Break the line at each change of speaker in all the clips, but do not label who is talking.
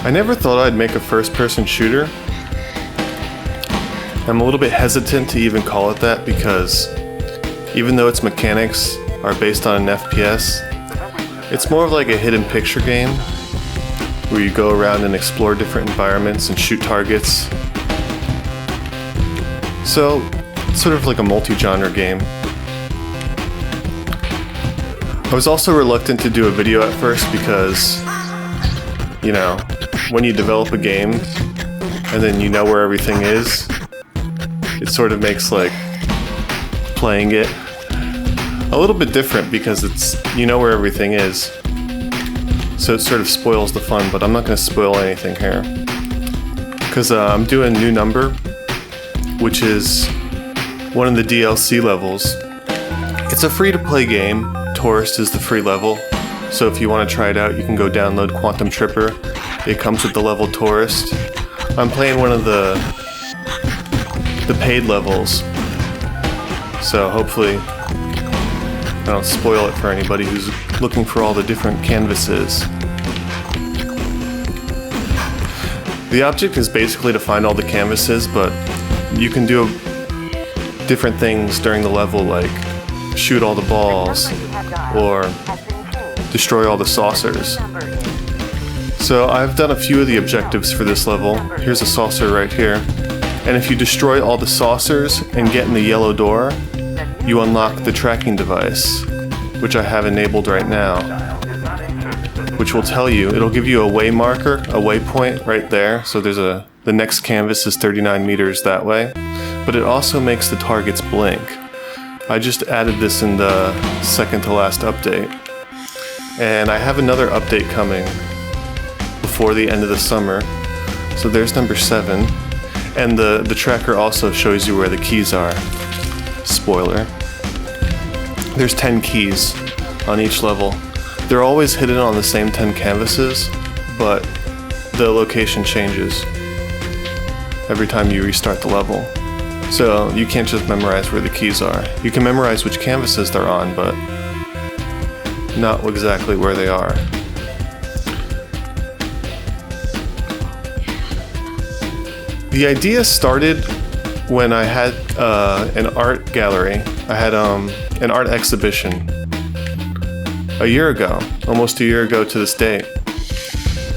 I never thought I'd make a first-person shooter. I'm a little bit hesitant to even call it that because even though its mechanics are based on an FPS, it's more of like a hidden picture game where you go around and explore different environments and shoot targets. So, it's sort of like a multi-genre game. I was also reluctant to do a video at first because, you know, when you develop a game and then you know where everything is, it sort of makes like playing it a little bit different because you know where everything is. So it sort of spoils the fun, but I'm not going to spoil anything here. Because I'm doing New Number, which is one of the DLC levels. It's a free-to-play game. Tourist is the free level, so if you want to try it out, you can go download Quantum Tripper. It comes with the level Tourist. I'm playing one of the paid levels, so hopefully I don't spoil it for anybody who's looking for all the different canvases. The object is basically to find all the canvases, but you can do different things during the level, like shoot all the balls or destroy all the saucers. So I've done a few of the objectives for this level. Here's a saucer right here. And if you destroy all the saucers and get in the yellow door, you unlock the tracking device, which I have enabled right now, which will tell you, it'll give you a way marker, a waypoint right there. So there's the next canvas is 39 meters that way, but it also makes the targets blink. I just added this in the second to last update, and I have another update coming before the end of the summer. So there's number 7, and the tracker also shows you where the keys are. Spoiler. There's 10 keys on each level. They're always hidden on the same 10 canvases, but the location changes every time you restart the level. So you can't just memorize where the keys are. You can memorize which canvases they're on, but not exactly where they are. The idea started when I had an art gallery. I had an art exhibition a year ago, almost a year ago to this date.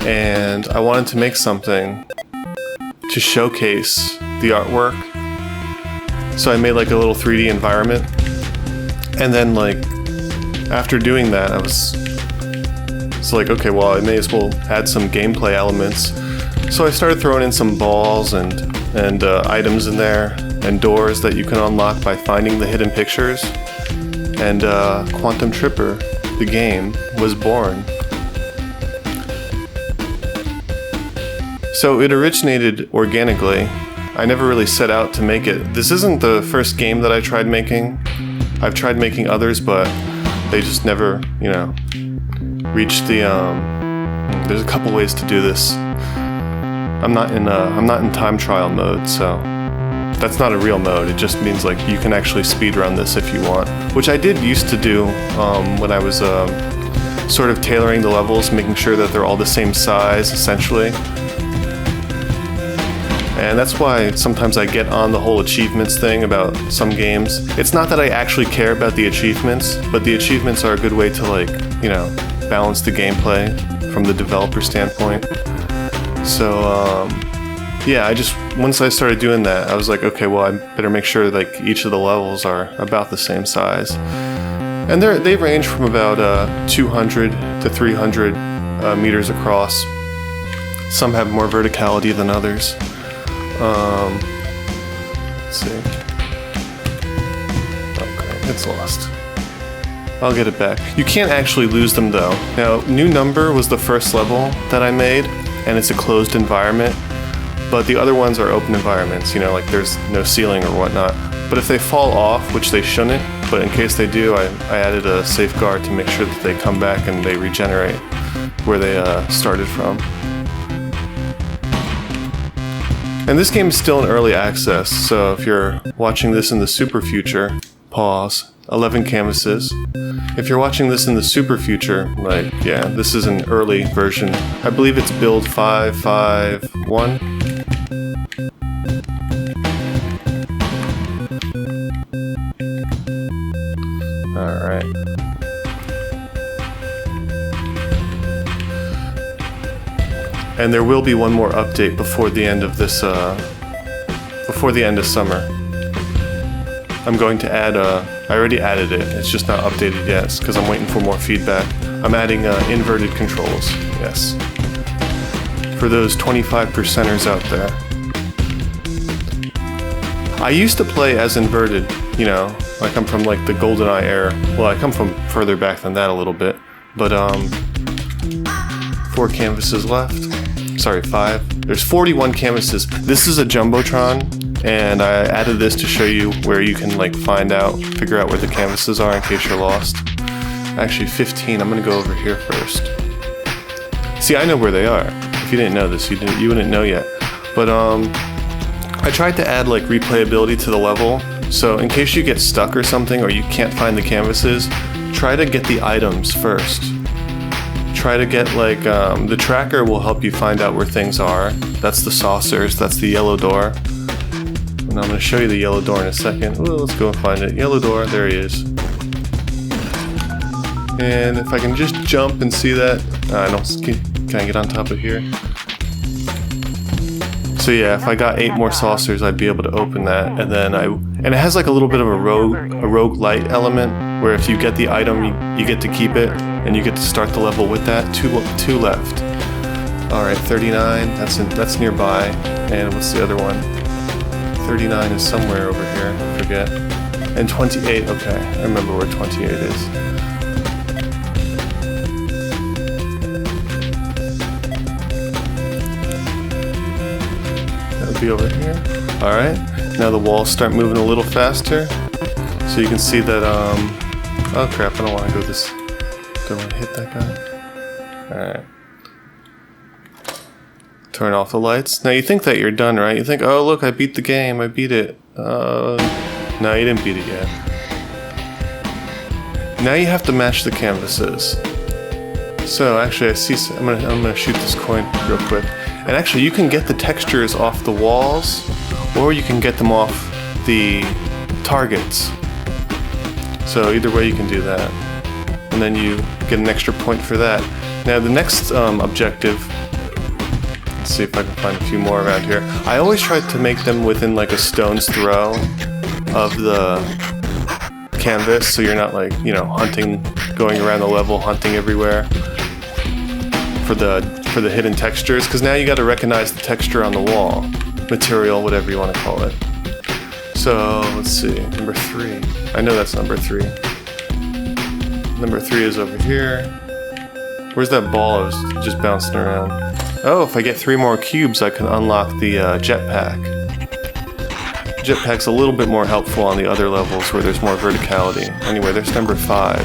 And I wanted to make something to showcase the artwork. So I made like a little 3D environment, and then like after doing that, I was like, okay, well, I may as well add some gameplay elements. So I started throwing in some balls and items in there, and doors that you can unlock by finding the hidden pictures. And Quantum Tripper, the game, was born. So it originated organically. I never really set out to make it. This isn't the first game that I tried making. I've tried making others, but they just never, you know, reached the, there's a couple ways to do this. I'm not in time trial mode, so that's not a real mode. It just means like you can actually speedrun this if you want, which I did used to do when I was sort of tailoring the levels, making sure that they're all the same size, essentially. And that's why sometimes I get on the whole achievements thing about some games. It's not that I actually care about the achievements, but the achievements are a good way to, like, you know, balance the gameplay from the developer standpoint. So, yeah, once I started doing that, I was like, okay, well, I better make sure like each of the levels are about the same size. And they range from about 200 to 300 meters across. Some have more verticality than others. Let's see. Okay, it's lost. I'll get it back. You can't actually lose them though. Now, New Number was the first level that I made, and it's a closed environment, but the other ones are open environments, you know, like there's no ceiling or whatnot. But if they fall off, which they shouldn't, but in case they do, I added a safeguard to make sure that they come back and they regenerate where they started from. And this game is still in early access, so if you're watching this in the super future, pause. 11 canvases. If you're watching this in the super future, like, yeah, this is an early version. I believe it's build 551. Alright. And there will be one more update before the end of this, before the end of summer. I'm going to add, I already added it, it's just not updated yet, because I'm waiting for more feedback. I'm adding inverted controls, yes. For those 25%ers out there. I used to play as inverted, you know, I come from like the GoldenEye era. Well, I come from further back than that a little bit, but 4 canvases left. Sorry, 5. There's 41 canvases. This is a Jumbotron. And I added this to show you where you can like figure out where the canvases are in case you're lost. Actually 15, I'm gonna go over here first. See, I know where they are. If you didn't know this, you wouldn't know yet. But I tried to add like replayability to the level. So in case you get stuck or something, or you can't find the canvases, try to get the items first. Try to get like, the tracker will help you find out where things are. That's the saucers, that's the yellow door. And I'm going to show you the yellow door in a second. Ooh, let's go and find it. Yellow door, there he is. And if I can just jump and see that, can I get on top of here? So yeah, if I got 8 more saucers, I'd be able to open that. And then and it has like a little bit of a roguelite element, where if you get the item, you get to keep it, and you get to start the level with that. 2 left. All right, 39. That's nearby. And what's the other one? 39 is somewhere over here, I forget. And 28, okay, I remember where 28 is. That'll be over here. Alright, now the walls start moving a little faster. So you can see that, oh crap, I don't want to go this, don't want to hit that guy. Alright. Turn off the lights. Now you think that you're done, right? You think, oh look, I beat the game, I beat it. No, you didn't beat it yet. Now you have to match the canvases. So actually, I'm gonna shoot this coin real quick. And actually, you can get the textures off the walls, or you can get them off the targets. So either way, you can do that. And then you get an extra point for that. Now the next objective. Let's see if I can find a few more around here. I always try to make them within like a stone's throw of the canvas, so you're not like, you know, going around the level, hunting everywhere for the hidden textures, because now you got to recognize the texture on the wall, material, whatever you want to call it. So let's see, number 3. I know that's number 3. Number 3 is over here. Where's that ball I was just bouncing around? Oh, if I get 3 more cubes, I can unlock the jetpack. Jetpack's a little bit more helpful on the other levels where there's more verticality. Anyway, there's number 5.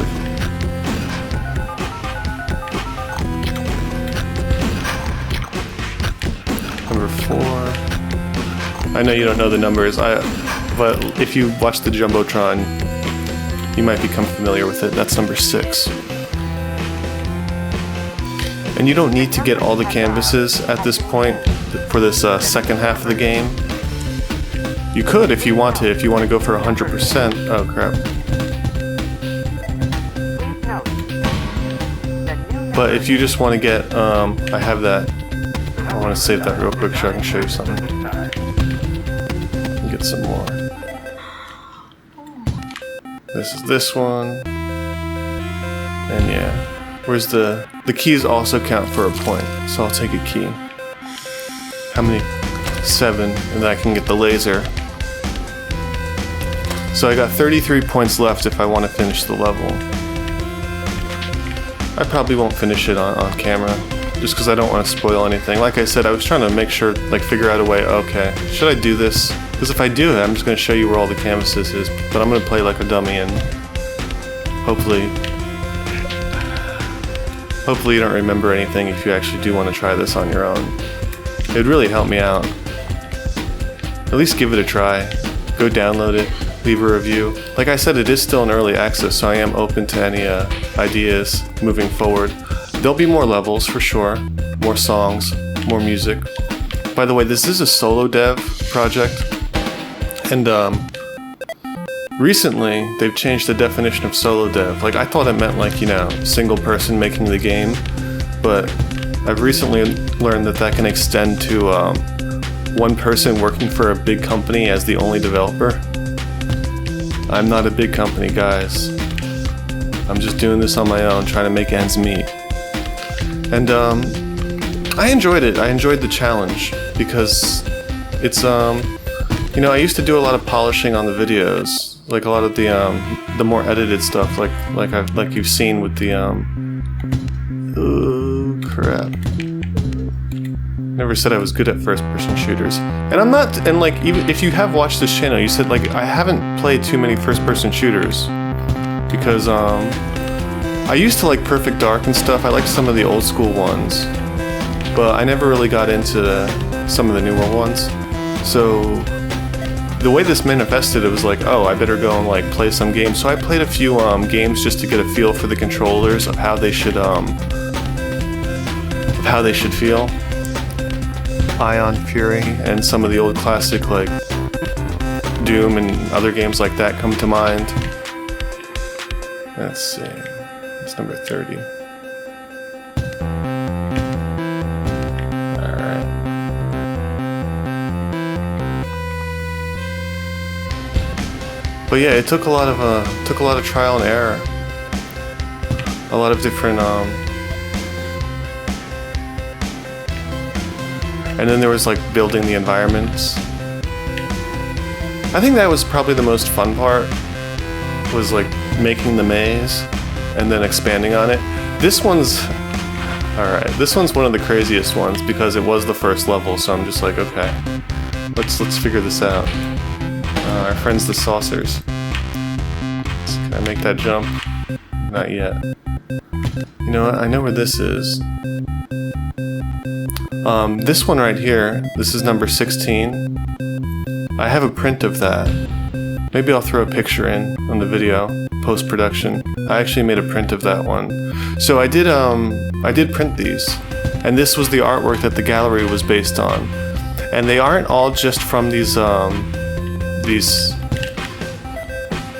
Number 4. I know you don't know the numbers, but if you watch the Jumbotron, you might become familiar with it. That's number 6. And you don't need to get all the canvases at this point for this second half of the game. You could if you want to go for 100%. Oh crap. But if you just want to get, I have that. I want to save that real quick so I can show you something. Get some more. This is this one. And yeah. Where's the keys also count for a point, so I'll take a key. How many? 7, and then I can get the laser. So I got 33 points left if I want to finish the level. I probably won't finish it on camera, just because I don't want to spoil anything. Like I said, I was trying to make sure, like figure out a way, okay, should I do this? Because if I do it, I'm just going to show you where all the canvases is, but I'm going to play like a dummy and hopefully you don't remember anything if you actually do want to try this on your own. It would really help me out. At least give it a try. Go download it. leave a review. Like I said, it is still in early access, so I am open to any ideas moving forward. There'll be more levels for sure, more songs, more music. By the way, this is a solo dev project, and recently they've changed the definition of solo dev. Like I thought it meant like, you know, single person making the game, but I've recently learned that can extend to one person working for a big company as the only developer. I'm not a big company, guys. I'm just doing this on my own, trying to make ends meet. And I enjoyed it. I enjoyed the challenge because it's you know, I used to do a lot of polishing on the videos, like a lot of the more edited stuff, like you've seen with the oh crap. Never said I was good at first-person shooters, and I'm not. And like, even if you have watched this channel, you said like I haven't played too many first-person shooters because I used to like Perfect Dark and stuff. I liked some of the old school ones, but I never really got into some of the newer ones. So the way this manifested, it was like, oh, I better go and like play some games. So I played a few games just to get a feel for the controllers of how they should feel. Ion Fury and some of the old classic like Doom and other games like that come to mind. Let's see. It's number 30. Alright. But yeah, it took a lot of trial and error. A lot of different and then there was like building the environments. I think that was probably the most fun part, was like making the maze and then expanding on it. This one's alright. This one's one of the craziest ones because it was the first level, so I'm just like, okay, let's figure this out. Our friends the saucers. Can I make that jump? Not yet. You know what? I know where this is. This one right here, this is number 16. I have a print of that. Maybe I'll throw a picture in on the video, post-production. I actually made a print of that one. So I did print these, and this was the artwork that the gallery was based on. And they aren't all just from these,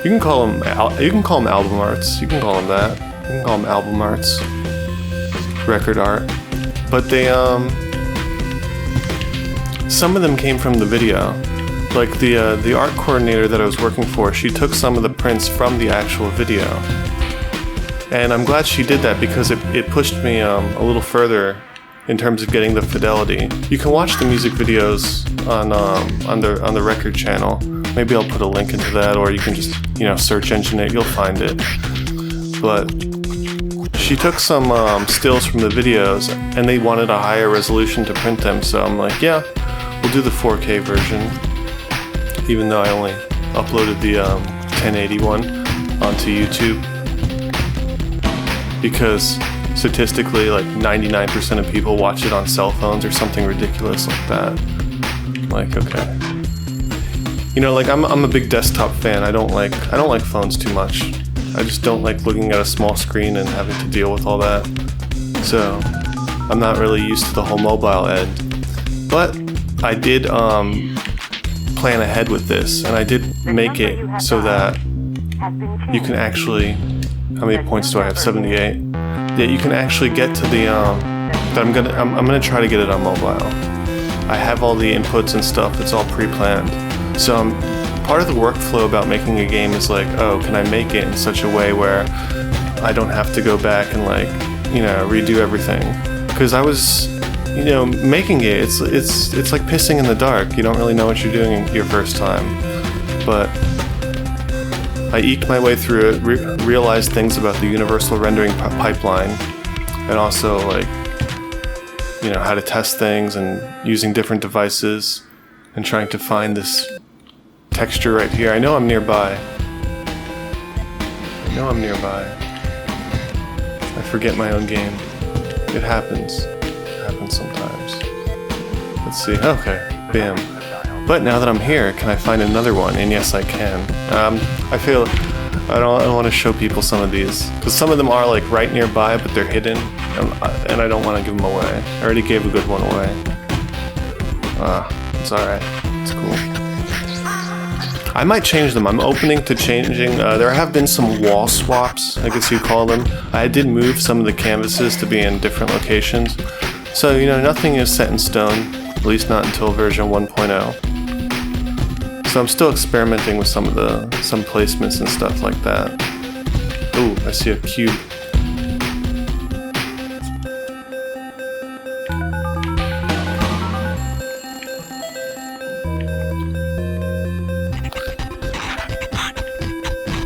you can call them album arts. You can call them that. You can call them album arts, record art. But they, some of them came from the video. Like the art coordinator that I was working for, she took some of the prints from the actual video. And I'm glad she did that because it pushed me a little further in terms of getting the fidelity. You can watch the music videos on the record channel. Maybe I'll put a link into that, or you can just, you know, search engine it, you'll find it. But she took some stills from the videos, and they wanted a higher resolution to print them, so I'm like, yeah, we'll do the 4K version, even though I only uploaded the 1080 one onto YouTube, because statistically, like 99% of people watch it on cell phones or something ridiculous like that. Like, okay. You know, like I'm a big desktop fan. I don't like phones too much. I just don't like looking at a small screen and having to deal with all that. So I'm not really used to the whole mobile end. But I did plan ahead with this, and I did make it so that you can actually, how many points do I have? 78. Yeah, you can actually get to the that I'm gonna try to get it on mobile. I have all the inputs and stuff. It's all pre-planned. So part of the workflow about making a game is like, oh, can I make it in such a way where I don't have to go back and like, you know, redo everything? Because I was, you know, making it, it's like pissing in the dark. You don't really know what you're doing your first time. But I eked my way through it, realized things about the universal rendering pipeline, and also like, you know, how to test things and using different devices and trying to find this texture right here. I know I'm nearby. I forget my own game. It happens. It happens sometimes. Let's see. Okay. Bam. But now that I'm here, can I find another one? And yes, I can. I feel I don't want to show people some of these because some of them are like right nearby, but they're hidden, and I don't want to give them away. I already gave a good one away. It's all right. It's cool. I might change them. I'm opening to changing. There have been some wall swaps, I guess you call them. I did move some of the canvases to be in different locations. So, you know, nothing is set in stone, at least not until version 1.0. So I'm still experimenting with some placements and stuff like that. Ooh, I see a cube.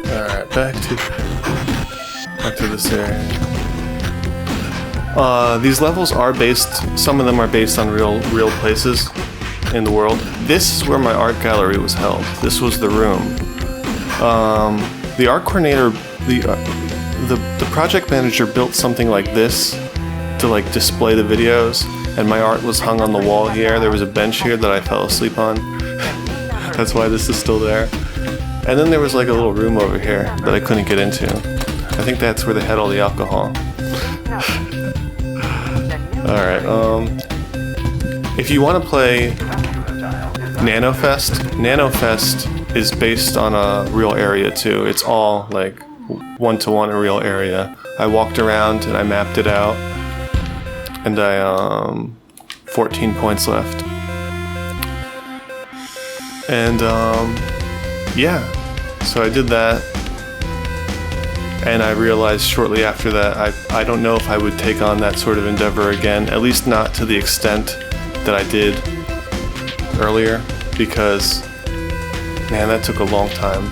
Alright, back to this area. These levels are based, some of them are based on real places in the world. This is where my art gallery was held. This was the room. The art coordinator, the project manager built something like this to like display the videos, and my art was hung on the wall here. There was a bench here that I fell asleep on. That's why this is still there. And then there was like a little room over here that I couldn't get into. I think that's where they had all the alcohol. Alright, if you want to play NanoFest is based on a real area too. It's all like one-to-one a real area. I walked around and I mapped it out, and I 14 points left. And yeah, so I did that, and I realized shortly after that I don't know if I would take on that sort of endeavor again, at least not to the extent that I did earlier, because man, that took a long time.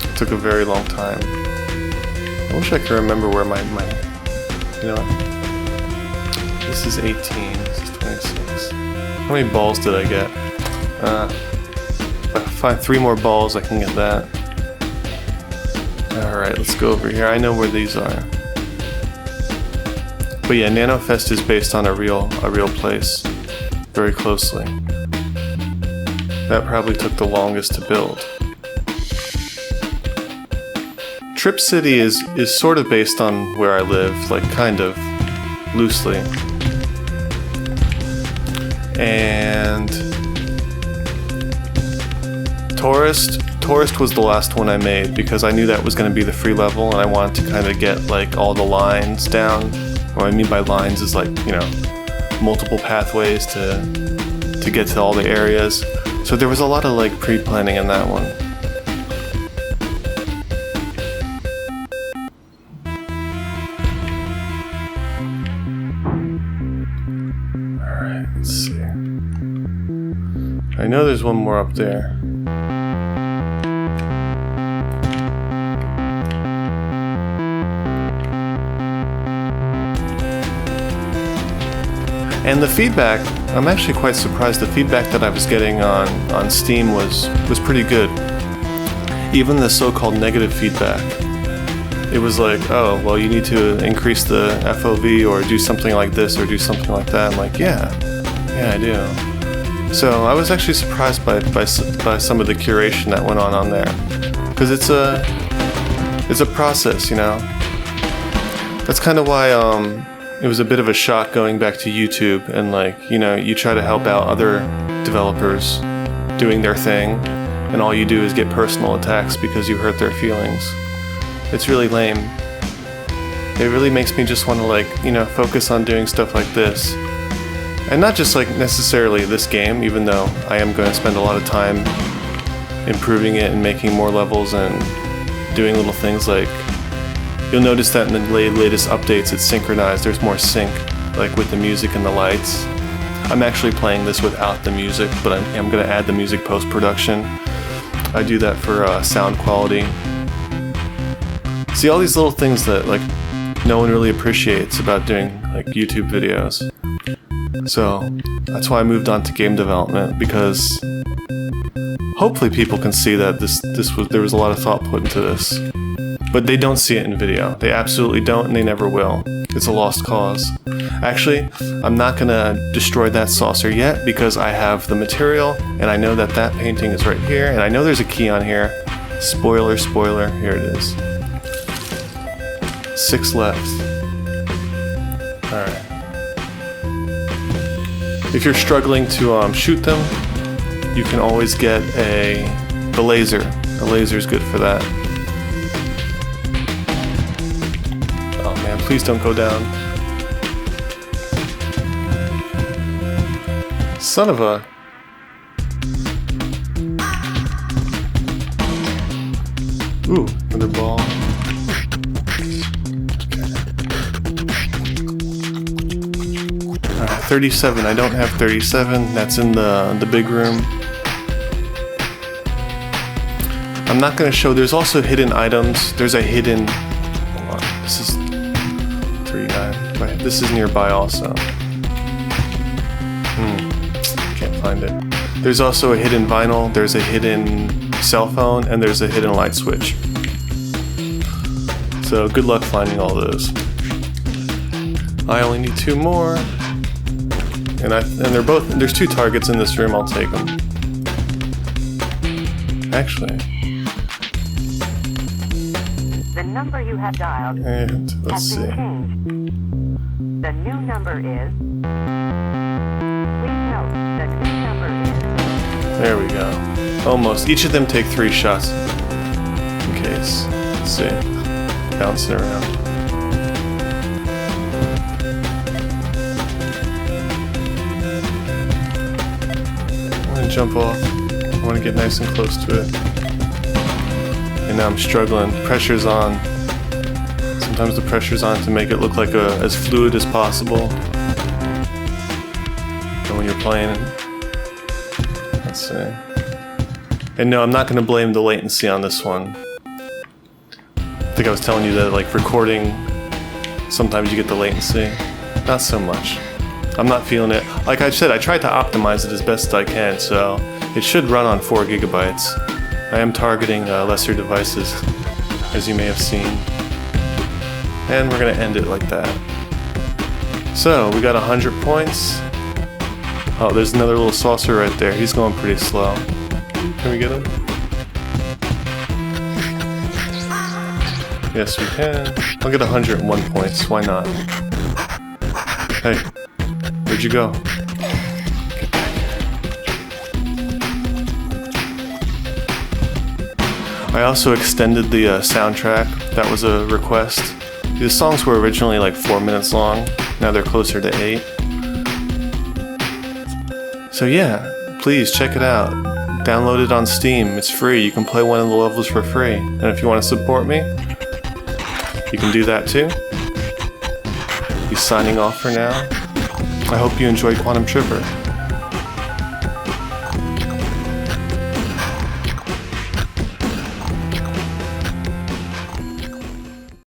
It took a very long time. I wish I could remember where my you know, this is 18, this is 26. How many balls did I get? If I find 3 more balls, I can get that. Alright, let's go over here. I know where these are. But yeah, NanoFest is based on a real place, very closely. That probably took the longest to build. Trip City is sort of based on where I live, like kind of, loosely. And Tourist was the last one I made because I knew that was going to be the free level, and I wanted to kind of get like all the lines down. What I mean by lines is like, you know, multiple pathways to get to all the areas. So there was a lot of like pre-planning in that one. Alright, let's see. I know there's one more up there. And the feedback, I'm actually quite surprised. The feedback that I was getting on Steam was pretty good. Even the so-called negative feedback. It was like, oh, well, you need to increase the FOV or do something like this or do something like that. I'm like, yeah, I do. So I was actually surprised by some of the curation that went on there. Because it's a process, you know. That's kind of why it was a bit of a shock going back to YouTube, and like, you know, you try to help out other developers doing their thing, and all you do is get personal attacks because you hurt their feelings. It's really lame. It really makes me just want to like, you know, focus on doing stuff like this. And not just like necessarily this game, even though I am going to spend a lot of time improving it and making more levels and doing little things like, you'll notice that in the latest updates it's synchronized, there's more sync, like with the music and the lights. I'm actually playing this without the music, but I'm going to add the music post-production. I do that for sound quality. See, all these little things that like no one really appreciates about doing like YouTube videos. So that's why I moved on to game development, because hopefully people can see that there was a lot of thought put into this. But they don't see it in video. They absolutely don't, and they never will. It's a lost cause. Actually, I'm not gonna destroy that saucer yet because I have the material, and I know that that painting is right here, and I know there's a key on here. Spoiler, spoiler, here it is. 6 left. Alright. If you're struggling to shoot them, you can always get the laser. A laser is good for that. Oh man, please don't go down. Son of a... Ooh, another ball. Alright, 37. I don't have 37. That's in the big room. I'm not going to show. There's also hidden items. There's a hidden... Hold on. This is 39. Right, this is nearby also. Can't find it. There's also a hidden vinyl. There's a hidden cell phone, and there's a hidden light switch. So good luck finding all those. I only need 2 more, and they're both. There's 2 targets in this room. I'll take them. Actually,
the number you have dialed
and let's
has
see.
been changed. The new number is. Please note the new number is.
There we go. Almost. Each of them take 3 shots. In case. Let's see. Bouncing around. I want to jump off. I want to get nice and close to it. And now I'm struggling. Pressure's on. Sometimes the pressure's on to make it look like as fluid as possible. And when you're playing, let's see. And no, I'm not going to blame the latency on this one. I think I was telling you that, like, recording, sometimes you get the latency. Not so much. I'm not feeling it. Like I said, I tried to optimize it as best I can, so it should run on 4 gigabytes. I am targeting lesser devices, as you may have seen. And we're going to end it like that. So, we got 100 points. Oh, there's another little saucer right there. He's going pretty slow. Can we get him? Yes, we can. I'll get 101 points. Why not? Hey, where'd you go? I also extended the soundtrack. That was a request. The songs were originally like 4 minutes long. Now they're closer to 8. So yeah, please check it out. Download it on Steam. It's free. You can play one of the levels for free. And if you want to support me, you can do that too. He's signing off for now. I hope you enjoyed Quantum Tripper.